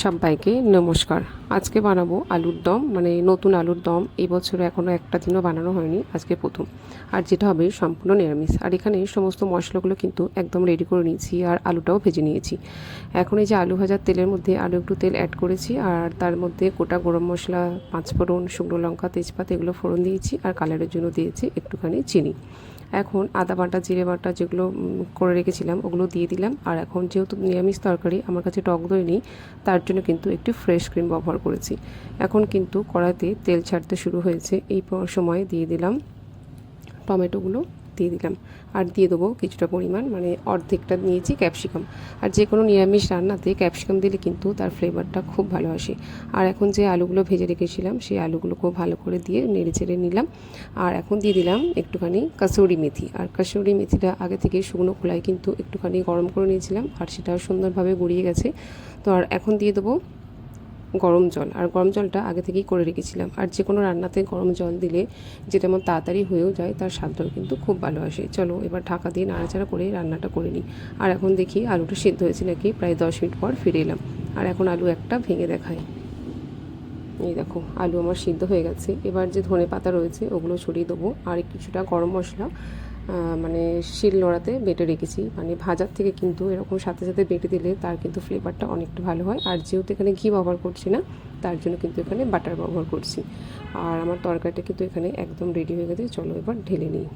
সবাইকে নমস্কার। আজকে বানাবো আলুর দম, মানে নতুন আলুর দম। এই বছরে এখনও একটা দিনও বানানো হয়নি, আজকে প্রথম। আর যেটা হবে সম্পূর্ণ নিরামিষ। আর এখানে সমস্ত মশলাগুলো কিন্তু একদম রেডি করে নিয়েছি, আর আলুটাও ভেজে নিয়েছি। এখন এই যে আলু ভাজার তেলের মধ্যে আরও একটু তেল অ্যাড করেছি, আর তার মধ্যে গোটা গরম মশলা, পাঁচফোড়ন, শুকনো লঙ্কা, তেজপাতা এগুলো ফোড়ন দিয়েছি, আর কালারের জন্য দিয়েছি একটুখানি চিনি। এখন আদা বাটা, জিরে বাটা যেগুলো করে রেখেছিলাম ওগুলো দিয়ে দিলাম। আর এখন যেহেতু নিরামিষ তরকারি, আমার কাছে টক দই নেই, তার জন্য কিন্তু একটু ফ্রেশ ক্রিম ব্যবহার করেছি। এখন কিন্তু কড়াইতে তেল ছাড়তে শুরু হয়েছে। এই সময় দিয়ে দিলাম টমেটোগুলো, দিয়ে দিলাম। আর দিয়ে দেবো কিছুটা পরিমাণ, মানে অর্ধেকটা নিয়েছি ক্যাপসিকাম। আর যে কোনো নিরামিষ রান্নাতে ক্যাপসিকাম দিলে কিন্তু তার ফ্লেভারটা খুব ভালো আসে। আর এখন যে আলুগুলো ভেজে রেখেছিলাম সেই আলুগুলো খুব ভালো করে দিয়ে নেড়ে চেড়ে নিলাম। আর এখন দিয়ে দিলাম একটুখানি কাসুরি মেথি। আর কাসুরি মেথিটা আগে থেকে শুকনো খোলায় কিন্তু একটুখানি গরম করে নিয়েছিলাম, আর সেটাও সুন্দরভাবে গড়িয়ে গেছে। তো আর এখন দিয়ে দেবো গরম জল। আর গরম জলটা আগে থেকেই করে রেখেছিলাম। আর যে কোনো রান্নাতে গরম জল দিলে যেটা আমার তাড়াতাড়ি হয়েও যায়, তার স্বাদটাও কিন্তু খুব ভালো আসে। চলো এবার ঢাকা দিয়ে নাড়াচাড়া করে রান্নাটা করে নিই। আর এখন দেখি আলুটা সিদ্ধ হয়েছে নাকি। প্রায় 10 মিনিট পর ফিরে এলাম। আর এখন আলু একটা ভেঙে দেখাই। এই দেখো আলু আমার সিদ্ধ হয়ে গেছে। এবার যে ধনে পাতা রয়েছে ওগুলো ছড়িয়ে দেবো। আর কিছুটা গরম মশলা মানে শিল নোড়াতে বেটে রেখেছি। মানে ভাজার থেকে কিন্তু এরকম সাথে সাথে বেটে দিলে তার কিন্তু ফ্লেভারটা অনেকটা ভালো হয়। আর যেহেতু এখানে ঘি ব্যবহার করছি না, তার জন্য কিন্তু এখানে বাটার ব্যবহার করছি। আর আমার তরকারিটা কিন্তু এখানে একদম রেডি হয়ে গেছে। চলো এবার ঢেলে নিই।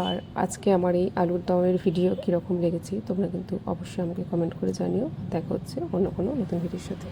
আর আজকে আমার এই আলুর দমের ভিডিও কীরকম লেগেছে তোমরা কিন্তু অবশ্যই আমাকে কমেন্ট করে জানিও। দেখা হচ্ছে অন্য কোনো নতুন ভিডিওর সাথে।